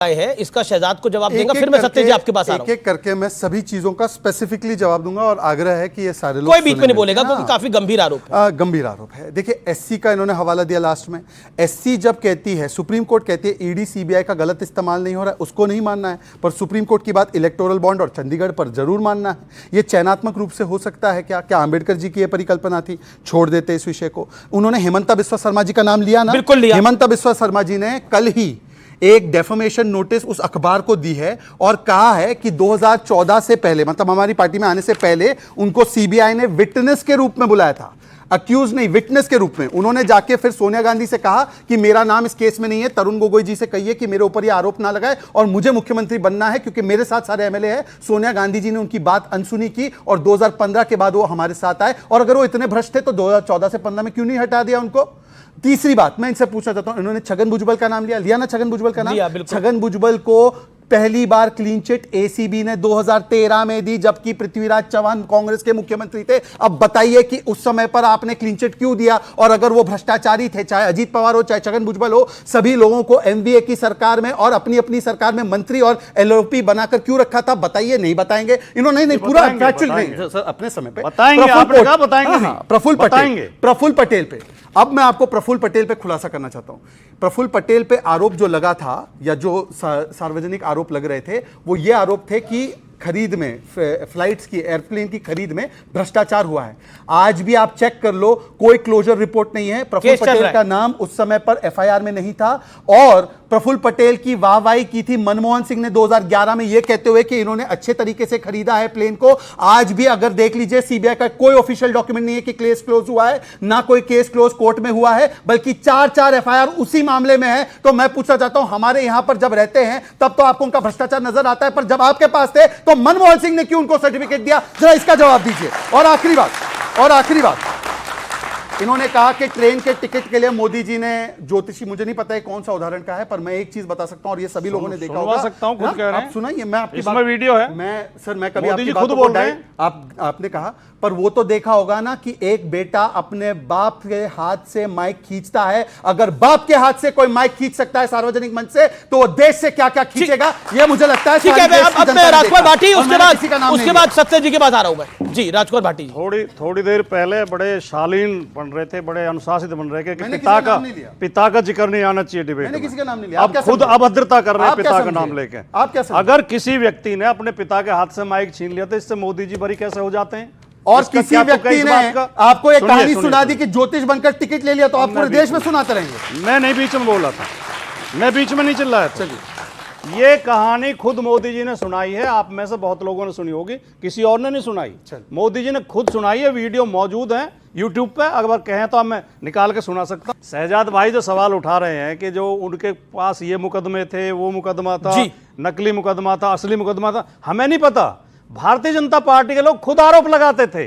है इसका शहजाद को जवाब देगा, फिर मैं सत्य जी आपके पास आ रहा हूं। एक करके मैं सभी चीजों का स्पेसिफिकली जवाब दूंगा और आग्रह है कि ये सारे लोग कोई बीच में नहीं बोलेगा क्योंकि काफी गंभीर आरोप है। गंभीर आरोप है। देखिए एससी का इन्होंने हवाला दिया लास्ट में। एससी जब कहती है, सुप्रीम कोर्ट कहती है ईडी सीबीआई का गलत इस्तेमाल नहीं हो रहा है, उसको नहीं मानना है, पर सुप्रीम कोर्ट की बात इलेक्टोरल बॉन्ड और चंडीगढ़ पर जरूर मानना है। ये चयनात्मक रूप से हो सकता है क्या? क्या आंबेडकर जी की यह परिकल्पना थी? छोड़ देते इस विषय को। उन्होंने हेमंता बिस्वा शर्मा जी का नाम लिया ना? बिल्कुल लिया। हेमंता बिस्वा शर्मा जी ने कल ही एक डेफमेशन नोटिस उस अखबार को दी है और कहा है कि 2014 से पहले, मतलब हमारी पार्टी में आने से पहले, उनको सीबीआई ने विटनेस के रूप में बुलाया था, अक्यूज नहीं, विटनेस के रूप में। उन्होंने जाके फिर सोनिया गांधी से कहा कि मेरा नाम इस केस में नहीं है, तरुण गोगोई जी से कहिए कि मेरे ऊपर ये आरोप ना लगाए और मुझे मुख्यमंत्री बनना है क्योंकि मेरे साथ सारे एमएलए हैं। सोनिया गांधी जी ने उनकी बात अनसुनी की और 2015 के बाद वो हमारे साथ आए। और अगर वो इतने भ्रष्ट थे तो 2014 से 15 में क्यों नहीं हटा दिया उनको? तीसरी बात मैं इनसे पूछना चाहता हूं, इन्होंने छगन भुजबल का नाम लिया ना? छगन भुजबल का नाम, छगन भुजबल को पहली बार क्लीन चिट एसीबी ने 2013 में दी जबकि पृथ्वीराज चौहान कांग्रेस के मुख्यमंत्री थे। अब बताइए कि उस समय पर आपने क्लीन चिट क्यों दिया? और अगर वो भ्रष्टाचारी थे, चाहे अजीत पवार हो चाहे छगन भुजबल हो, सभी लोगों को एमवीए की सरकार में और अपनी अपनी सरकार में मंत्री और एलओपी बनाकर क्यों रखा था? बताइए। नहीं बताएंगे इन्होंने? नहीं, पूरा फैक्चुअल नहीं सर, अपने समय पे प्रफुल्ल पटेल पे। अब मैं आपको प्रफुल्ल पटेल पे खुलासा करना चाहता हूं। प्रफुल्ल पटेल पे आरोप जो लगा था या जो सार्वजनिक आरोप लग रहे थे, वो ये आरोप थे कि खरीद में, फ्लाइट्स की, एयरप्लेन की खरीद में भ्रष्टाचार हुआ है। आज भी आप चेक कर लो, कोई क्लोजर रिपोर्ट नहीं है। प्रफुल्ल पटेल का नाम उस समय पर एफआईआर में नहीं था और प्रफुल्ल पटेल की वाहवाही की थी मनमोहन सिंह ने 2011 में यह कहते हुए कि इन्होंने अच्छे तरीके से खरीदा है प्लेन को। आज भी अगर देख लीजिए, सीबीआई का कोई ऑफिशियल डॉक्यूमेंट नहीं है कि केस क्लोज हुआ है, ना कोई केस क्लोज कोर्ट में हुआ है, बल्कि 4 एफआईआर उसी मामले में है। तो मैं पूछना चाहता हूं, हमारे यहां पर जब रहते हैं तब तो आपको उनका भ्रष्टाचार नजर आता है, पर जब आपके पास थे तो मनमोहन सिंह ने क्यों उनको सर्टिफिकेट दिया? जरा इसका जवाब दीजिए। और आखिरी बात, इन्होंने कहा कि ट्रेन के टिकट के लिए मोदी जी ने ज्योतिषी, मुझे नहीं पता है कौन सा उदाहरण का है, पर मैं एक चीज बता सकता हूं और ये सभी लोगों ने देखा होगा। सकता हूं, खुद कह रहे हैं। आप सुनाइए, मैं आपकी बात, वीडियो है। मैं कभी आपकी बात बोल रहे हैं। आपने कहा, पर वो तो देखा होगा ना कि एक बेटा अपने बाप के हाथ से माइक खींचता है। अगर बाप के हाथ से कोई माइक खींच सकता है सार्वजनिक मंच से, तो वो देश से क्या क्या खींचेगा, ये मुझे लगता है। ठीक है, अब मैं राजकुमार भाटी, उसके बाद सत्य जी के पास आ रहा हूं मैं। जी, राजकुमार भाटी। थोड़ी देर पहले बड़े शालीन बन रहे थे, बड़े अनुशासित बन रहे थे कि पिता का जिक्र नहीं आना चाहिए डिबेट में। किसी का नाम नहीं लिया। अब खुद अभद्रता कर रहे हैं पिता का नाम लेके। आप क्या? अगर किसी व्यक्ति ने अपने पिता के हाथ से माइक छीन लिया तो इससे मोदी जी बरी कैसे हो जाते हैं? और किसी व्यक्ति ने आपको एक कहानी सुना दी कि ज्योतिष बनकर टिकट ले लिया तो आप पूरे देश में सुनाते रहेंगे। मैं नहीं बीच में बोला था, मैं बीच में नहीं चिल्लाया था। चलिए, ये कहानी खुद मोदी जी ने सुनाई है। आप में से बहुत लोगों ने सुनी होगी, किसी और ने नहीं सुनाई। मोदी जी ने खुद सुनाई है, वीडियो मौजूद है यूट्यूब पे। अगर कहें तो मैं निकाल के सुना सकता हूं। शहजाद भाई जो सवाल उठा रहे हैं कि जो उनके पास ये मुकदमे थे, वो मुकदमा था, नकली मुकदमा था, असली मुकदमा था, हमें नहीं पता। भारतीय जनता पार्टी के लोग खुद आरोप लगाते थे।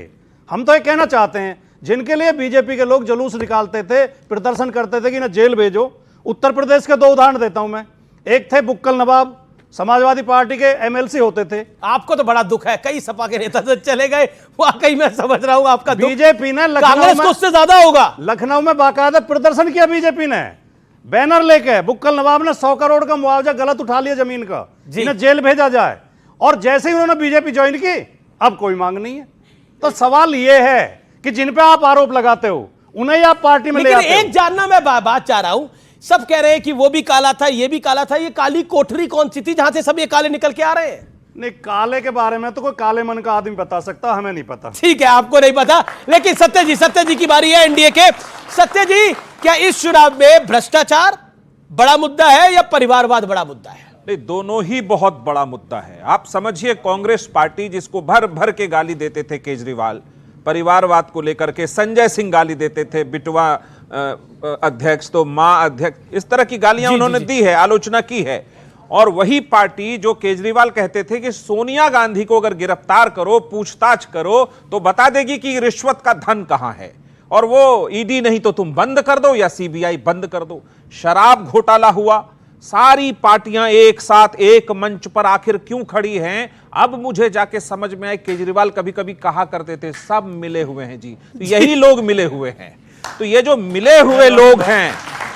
हम तो ये कहना चाहते हैं, जिनके लिए बीजेपी के लोग जुलूस निकालते थे, प्रदर्शन करते थे कि ना जेल भेजो। उत्तर प्रदेश के 2 उदाहरण देता हूं मैं। एक थे बुक्कल नवाब, समाजवादी पार्टी के एमएलसी होते थे। आपको तो बड़ा दुख है, कई सपा के नेता से चले गए, वाकई मैं समझ रहा हूं आपका। बीजेपी ने कांग्रेस को उससे ज्यादा होगा। लखनऊ में बाकायदा प्रदर्शन किया बीजेपी ने, बैनर लेके। बुक्कल नवाब ने 100 करोड़ का मुआवजा गलत उठा लिया जमीन का, जिन्हें जेल भेजा जाए। और जैसे ही उन्होंने बीजेपी ज्वाइन की, अब कोई मांग नहीं है। तो सवाल यह है कि जिन पे आप आरोप लगाते हो उन्हें आप पार्टी में ले आते हो। एक जानना मैं बात चाह रहा हूं, सब कह रहे हैं कि वो भी काला था, ये भी काला था। ये काली कोठरी कौन सी थी जहां से सब ये काले निकल के आ रहे हैं? नहीं, काले के बारे में तो कोई काले मन का आदमी बता सकता, हमें नहीं पता। ठीक है, आपको नहीं पता, लेकिन सत्य जी की बारी है, एनडीए के। सत्य जी, क्या इस चुनाव में भ्रष्टाचार बड़ा मुद्दा है या परिवारवाद बड़ा मुद्दा है? नहीं, दोनों ही बहुत बड़ा मुद्दा है। आप समझिए, कांग्रेस पार्टी जिसको भर भर के गाली देते थे केजरीवाल, परिवारवाद को लेकर के संजय सिंह गाली देते थे, बिटवा अध्यक्ष तो मां अध्यक्ष, इस तरह की गालियां उन्होंने दी है, आलोचना की है। और वही पार्टी जो केजरीवाल कहते थे कि सोनिया गांधी को अगर गिरफ्तार करो, पूछताछ करो, तो बता देगी कि रिश्वत का धन कहां है, और वो ईडी नहीं तो तुम बंद कर दो या सीबीआई बंद कर दो। शराब घोटाला हुआ, सारी पार्टियां एक साथ एक मंच पर आखिर क्यों खड़ी हैं? अब मुझे जाके समझ में आए, केजरीवाल कभी कभी कहा करते थे सब मिले हुए हैं जी, तो यही लोग मिले हुए हैं। तो ये जो मिले हुए लोग हैं,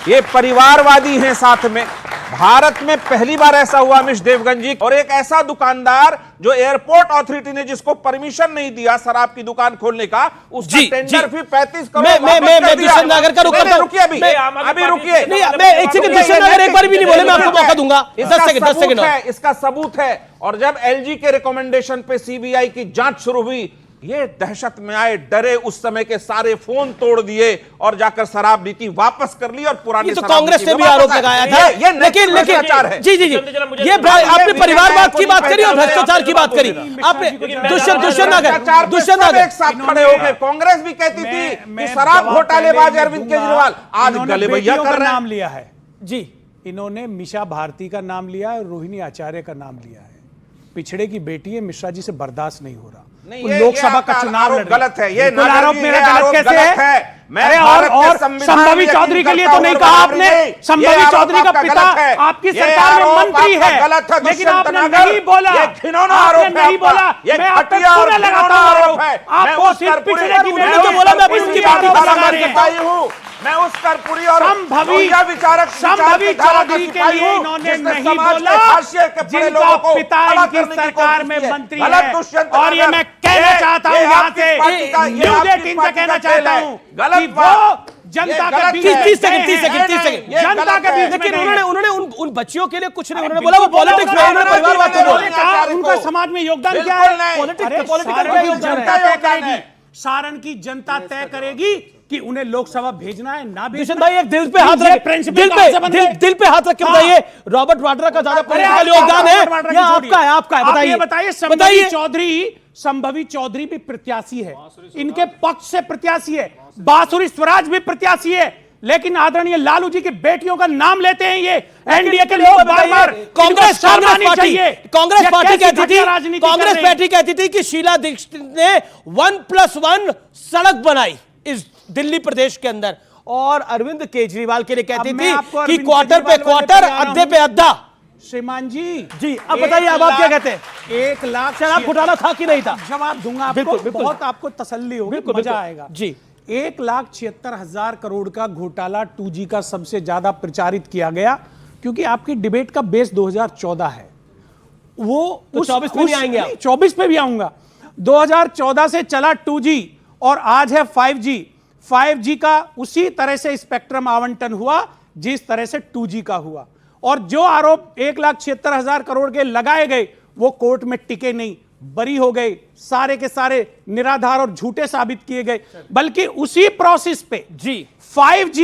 ये परिवारवादी हैं साथ में, भारत में पहली बार ऐसा हुआ अमिश देवगन जी, और एक ऐसा दुकानदार जो एयरपोर्ट अथॉरिटी ने जिसको परमिशन नहीं दिया शराब की दुकान खोलने का, उसका टेंडर फी 35 करोड़ मैं दुष्यंत नागर का रुक करता हूं। रुकिए अभी रुकिए, नहीं मैं एक सेकंड, दुष्यंत नागर एक बार भी नहीं बोले, मैं आपको मौका दूंगा। 10 सेकंड इसका सबूत है। और जब एलजी के रिकमेंडेशन पे सीबीआई की जांच शुरू हुई, ये दहशत में आए, डरे, उस समय के सारे फोन तोड़ दिए और जाकर शराब नीति वापस कर ली और पुरानी तो कांग्रेस ने भी आरोप लगाया था। लेकिन जी ये आपने परिवारवाद की बात करी और भ्रष्टाचार की बात करी आपने। दुष्यंत नागर एक साथ खड़े हो गए। कांग्रेस भी कहती थी कि शराब घोटालेबाज अरविंद केजरीवाल, आज गलेबैया कर रहे हैं। नाम लिया है जी, इन्होंने मिशा भारती का नाम लिया है और रोहिणी आचार्य का नाम लिया है। पिछड़े की बेटी है, मिश्रा जी से बर्दाश्त नहीं हो रहा। लोकसभा का चुनाव गलत है, ये आरोप मेरा गलत कैसे है? अरे और संभवी चौधरी के लिए तो नहीं कहा आपने। संभवी चौधरी का पिता आपकी सरकार में मंत्री है, लेकिन आपने नहीं बोला, आपने नहीं बोला। मैं आप पे पूरा लगाता हूं, आपको सिर्फ पिछड़े की बेटी को बोला, मैं उनकी बात लगा रही हूं। मैं उस कर्पूरी और संभवी चौधरी के लिए इन्होंने नहीं बोला, जिनका पिता इनकी सरकार में मंत्री है। और ये मैं कहना चाहता हूं यहाँ से, न्यूज़ 18 से कहना चाहता हूं कि वो जनता के बीच 30 सेकंड जनता के बीच, लेकिन उन्होंने उन बच्चियों के लिए कुछ नहीं, उन्होंने बोला वो पॉलिटिक्स में, उन्होंने परिवारवाद को बोला, उनका समाज में योगदान क्या है? सारण की जनता तय करेगी कि उन्हें लोकसभा भेजना है ना भेजना। दुष्यंत भाई एक दिल पे हाथ रख, दिल पे हाथ रख के बताइए, रॉबर्ट वाड्रा का ज्यादा पॉलिटिकल योगदान है या आपका है? बताइए। संभवी चौधरी भी प्रत्याशी है, इनके पक्ष से प्रत्याशी है, बांसुरी स्वराज भी प्रत्याशी है, लेकिन आदरणीय लालू जी की बेटियों का नाम लेते हैं ये एनडीए के लोग बार-बार। कांग्रेस पार्टी कहती थी कि शीला दीक्षित ने 1+1 सड़क बनाई इस दिल्ली प्रदेश के अंदर, और अरविंद केजरीवाल के लिए कहती थी कि क्वार्टर पे क्वार्टर, अद्दे पे अद्दा। श्रीमान जी अब बताइए, अब आप क्या कहते हैं? 1 लाख शराब घोटाला था कि नहीं था? जवाब दूंगा आपको, बिल्कुल। बहुत आपको तसल्ली होगी, मजा आएगा जी। 1,76,000 करोड़ का घोटाला 2G का सबसे ज्यादा प्रचारित किया गया, क्योंकि आपकी डिबेट का बेस 2014 है। वो तो 24 पे भी आएंगे आप? 24 पे भी आऊंगा। 2014 से चला 2G और आज है 5G। 5G का उसी तरह से स्पेक्ट्रम आवंटन हुआ जिस तरह से 2G का हुआ, और जो आरोप 1,76,000 करोड़ के लगाए गए वो कोर्ट में टिके नहीं, बरी हो गए, सारे के सारे निराधार और झूठे साबित किए गए। बल्कि उसी प्रोसेस पे 5G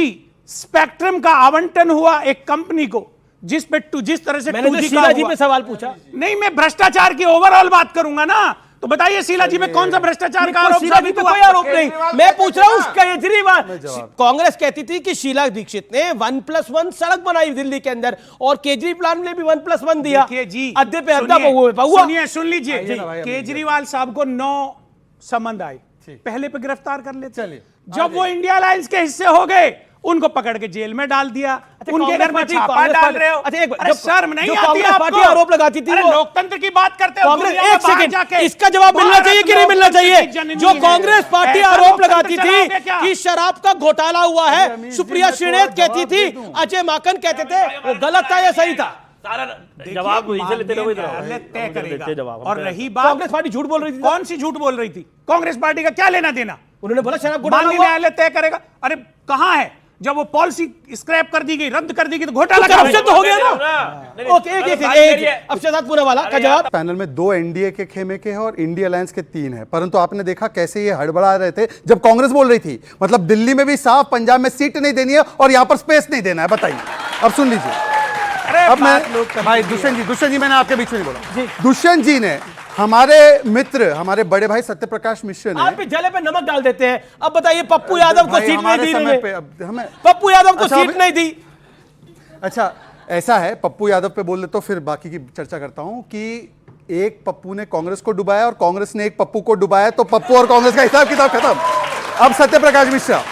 स्पेक्ट्रम का आवंटन हुआ एक कंपनी को, जिस तरह से 2G का शीला जी पे सवाल पूछा नहीं, मैं भ्रष्टाचार की ओवरऑल बात करूंगा ना। तो बताइए शीला जी में कौन सा भ्रष्टाचार का आरोप? शीला जी पे कोई आरोप नहीं, मैं पूछ रहा हूं केजरीवाल। कांग्रेस कहती थी कि शीला दीक्षित ने 1+1 सड़क बनाई दिल्ली के अंदर, और केजरीवाल ने भी 1+1 दिया। अद्दे पे अद्दा हुआ। सुन लीजिए, केजरीवाल साहब को 9 समन आए, पहले पे गिरफ्तार कर लेते। जब वो इंडिया अलायंस के हिस्से हो गए, उनको पकड़ के जेल में डाल दिया। उनके घर में छापा डाल रहे हो। अरे शर्म नहीं आती आपको? आरोप लगाती थी, लोकतंत्र की बात करते हो। एक सेकंड, इसका जवाब मिलना चाहिए कि नहीं मिलना चाहिए? जो कांग्रेस पार्टी आरोप लगाती थी कि शराब का घोटाला हुआ है, सुप्रिया श्रीनेत कहती थी, अजय माकन कहते थे, वो गलत था या सही था? जवाब तय करेगा। और रही बात, कांग्रेस पार्टी झूठ बोल रही थी। कौन सी झूठ बोल रही थी? कांग्रेस पार्टी का क्या लेना देना? उन्होंने बोला शराब घोटाला न्यायालय तय करेगा। अरे कहां है? जब वो पॉलिसी स्क्रैप कर दी गई, रद्द कर दी गई, तो घोटाला तो हो गया ना। ओके, एक अक्षयनाथ पूनावाला का जवाब। पैनल में 2 एनडीए के खेमे के हैं और इंडिया अलायंस के 3 हैं, परंतु आपने देखा कैसे ये हड़बड़ा रहे थे जब कांग्रेस बोल रही थी। मतलब दिल्ली में भी साफ, पंजाब में सीट नहीं देनी है और यहां पर स्पेस नहीं देना है। बताइए, अब सुन लीजिए। अब मैं भाई दुष्यंत जी मैंने आपके बीच में नहीं बोला। दुष्यंत जी ने हमारे मित्र, हमारे बड़े भाई सत्यप्रकाश मिश्र ने, आप भी जले पे नमक डाल देते हैं। अब बताइए, पप्पू यादव को सीट नहीं दी हमें, पप्पू यादव को सीट नहीं दी। अच्छा, ऐसा है, पप्पू यादव पे बोल ले तो फिर बाकी की चर्चा करता हूं कि एक पप्पू ने कांग्रेस को डुबाया और कांग्रेस ने एक पप्पू को डुबाया, तो पप्पू और कांग्रेस का हिसाब किताब खत्म। अब सत्यप्रकाश मिश्रा,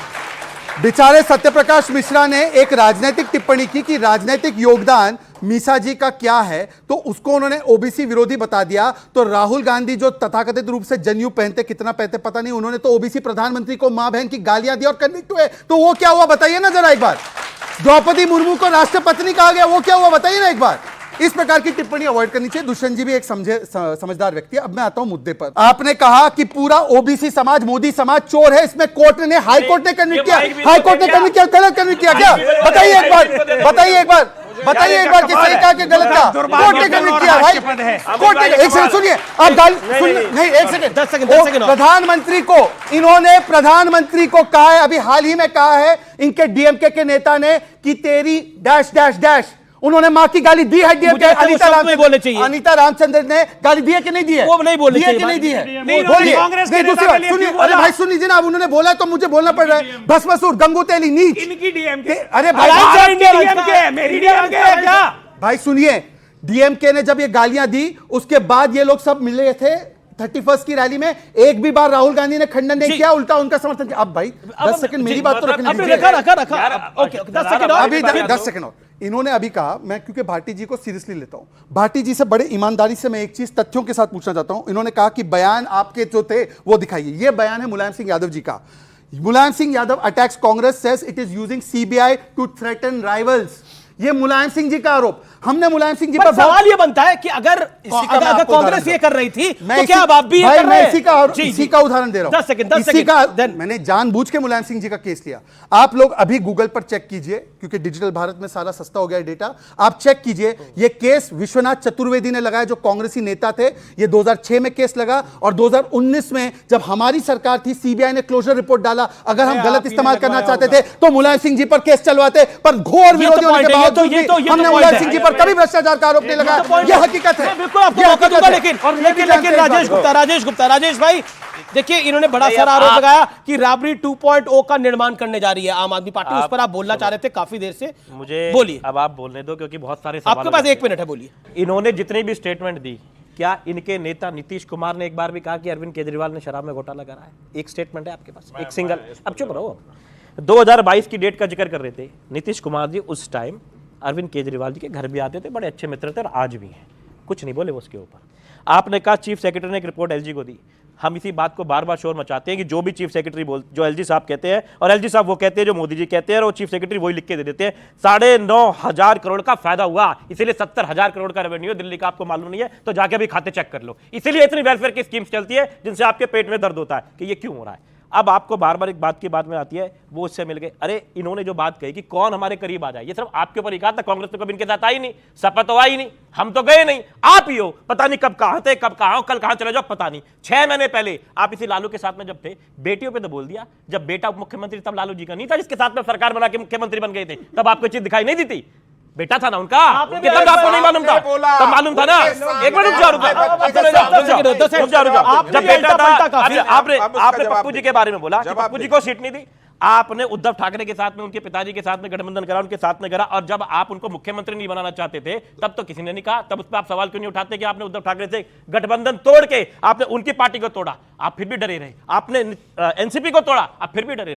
बेचारे सत्यप्रकाश मिश्रा ने एक राजनीतिक टिप्पणी की कि राजनीतिक योगदान मीसा जी का क्या है, तो उसको उन्होंने ओबीसी विरोधी बता दिया। तो राहुल गांधी जो तथाकथित रूप से जनेऊ पहनते, कितना पहनते पता नहीं, उन्होंने तो ओबीसी प्रधानमंत्री को मां बहन की गालियां दी और कन्विक्ट हुए। तो वो क्या हुआ बताइए ना जरा एक बार। द्रौपदी मुर्मू को राष्ट्रपति कहा गया, वो क्या हुआ बताइए ना एक बार। इस प्रकार की टिप्पणी अवॉइड करनी चाहिए। दुष्यंत जी भी एक समझदार व्यक्ति है। अब मैं आता हूं मुद्दे पर। आपने कहा कि पूरा ओबीसी समाज मोदी समाज चोर है, इसमें कोर्ट ने हाई कोर्ट ने कन्विक्ट किया, हाई कोर्ट ने कन्विक्ट किया, गलत कन्विक्ट किया क्या? बताइए एक बार, बताइए एक बार, बताइए एक बार कि सही कहा कि गलत कहा? कोर्ट ने कन्विक्ट किया भाई, कोर्ट ने। एक सेकंड सुनिए, आप गाली नहीं, एक सेकंड, 10 सेकंड। प्रधानमंत्री को, इन्होंने प्रधानमंत्री को कहा है, अभी हाल ही में कहा है इनके डीएमके के नेता ने कि तेरी डैश डैश डैश, उन्होंने मां की गाली दी है डीएमके। अनीता रामचंद्र ने गाली दी है कि नहीं दी है? वो नहीं बोलनी चाहिए, कि नहीं दी है? नहीं, बोलिए। कांग्रेस के नहीं, दूसरी नेता बात के लिए सुनिए, क्यों अरे बोला? भाई सुन लीजिए ना, अब उन्होंने बोला तो मुझे बोलना पड़ रहा है। भस्मासुर, गंगूतेली, नीच। इनकी डीएमके, अरे भाई डीएमके है, मेरी डीएमके है क्या? भाई सुनिए, डीएमके ने जब ये गालियां दी उसके बाद ये लोग सब मिले थे 31 की रैली में, एक भी बार राहुल गांधी ने खंडन नहीं किया, उल्टा उनका समर्थन किया। अब भाई 10 सेकंड मेरी बात तो रखने दीजिए। ओके 10 सेकंड और अभी 10 सेकंड और। इन्होंने अभी कहा, मैं क्योंकि भाटी जी को सीरियसली लेता हूं, भाटी जी से बड़े ईमानदारी से मैं एक चीज तथ्यों के साथ पूछना चाहता हूं। इन्होंने कहा कि बयान आपके जो थे वो दिखाइए। ये बयान है मुलायम सिंह यादव जी का। Mulayam Singh Yadav attacks Congress, says it is using CBI to threaten rivals. ये मुलायम सिंह जी का आरोप। हमने मुलायम सिंह जी पर सवाल ये बनता है कि अगर कांग्रेस ये कर रही थी तो क्या अब आप भी ये कर रहे हैं? इसी का उदाहरण दे रहा हूं। 10 सेकंड। मैंने जानबूझ के मुलायम सिंह जी का केस लिया। आप लोग अभी गूगल पर चेक कीजिए, क्योंकि डिजिटल भारत में सारा सस्ता हो गया है डेटा। आप चेक कीजिए, ये केस विश्वनाथ चतुर्वेदी ने लगाया, जो कांग्रेसी नेता थे। ये 2006 में केस लगा और 2019 में जब हमारी सरकार थी, सीबीआई ने क्लोजर रिपोर्ट डाला। अगर हम गलत इस्तेमाल करना चाहते थे तो मुलायम सिंह जी पर केस चलवाते, पर घोर विरोधी होने के बावजूद भी हमने मुलायम सिंह जी पर कभी भ्रष्टाचार का आरोप नहीं लगाया। यह हकीकत है। बिल्कुल आपको मौका दूंगा, लेकिन राजेश गुप्ता राजेश भाई देखिए, इन्होंने बड़ा सारा आरोप लगाया कि राबरी 2.0 का निर्माण करने जा रही है आम आदमी पार्टी। उस पर आप बोलना चाह रहे थे काफी देर से, मुझे बोलिए। अब आप बोलने दो, क्योंकि बहुत सारे सवाल आपके पास 1 मिनट है, बोलिए। इन्होंने जितनी भी स्टेटमेंट दी, क्या इनके नेता नीतीश कुमार ने एक बार भी कहा कि अरविंद केजरीवाल ने शराब में घोटाला करा है? एक स्टेटमेंट है आपके पास, एक सिंगल। अब चुप रहो। 2022 की डेट का जिक्र कर रहे थे नीतीश कुमार जी। उस टाइम अरविंद केजरीवाल जी के घर भी आते थे, बड़े अच्छे मित्र थे और आज भी हैं, कुछ नहीं बोले उसके ऊपर। आपने कहा चीफ सेक्रेटरी ने एक रिपोर्ट एलजी को दी। हम इसी बात को बार बार शोर मचाते हैं कि जो भी चीफ सेक्रेटरी जो एलजी साहब कहते हैं, और एलजी साहब वो कहते हैं जो मोदी जी कहते हैं, और वो चीफ सेक्रेटरी वही लिख के दे देते हैं। 9,500 करोड़ का फायदा हुआ, इसीलिए 70,000 करोड़ का रेवेन्यू दिल्ली का। आपको मालूम नहीं है तो जाके अभी खाते चेक कर लो। इसीलिए इतनी वेलफेयर की स्कीम्स चलती है जिनसे आपके पेट में दर्द होता है कि ये क्यों हो रहा है। अब आपको बार बार एक बात की बात में आती है, वो उससे मिल गए। अरे इन्होंने जो बात कही कि कौन हमारे करीब आ जाए, ये सिर्फ आपके ऊपर ही कहा था। कांग्रेस तो कभी इनके साथ आई नहीं, सपा तो आई नहीं, हम तो गए नहीं, आप ही हो। पता नहीं कब कहां थे, कब कहां हो, कल कहां चले जाओ, पता नहीं। 6 महीने पहले आप इसी लालू के साथ में जब थे, बेटियों पे तो बोल दिया। जब बेटा उप मुख्यमंत्री तब लालू जी का नहीं था, जिसके साथ में सरकार बना के मुख्यमंत्री बन गए थे, तब आपको चीज दिखाई नहीं दी थी। बेटा था ना उनका, तब आपको नहीं मालूम था, तब मालूम था ना। एक मिनट रुक जाओ। जब बेटा था, आपने पप्पू जी के बारे में बोला, पप्पू जी को सीट नहीं दी। आपने उद्धव ठाकरे के साथ में, उनके पिताजी के साथ में गठबंधन करा, उनके साथ में करा। और जब आप उनको मुख्यमंत्री नहीं बनाना चाहते थे, तब तो किसी ने नहीं कहा। तब उस पर आप सवाल क्यों नहीं उठाते कि आपने उद्धव ठाकरे से गठबंधन तोड़ के आपने उनकी पार्टी को तोड़ा, आप फिर भी डरे रहे। आपने एनसीपी को तोड़ा, आप फिर भी डरे।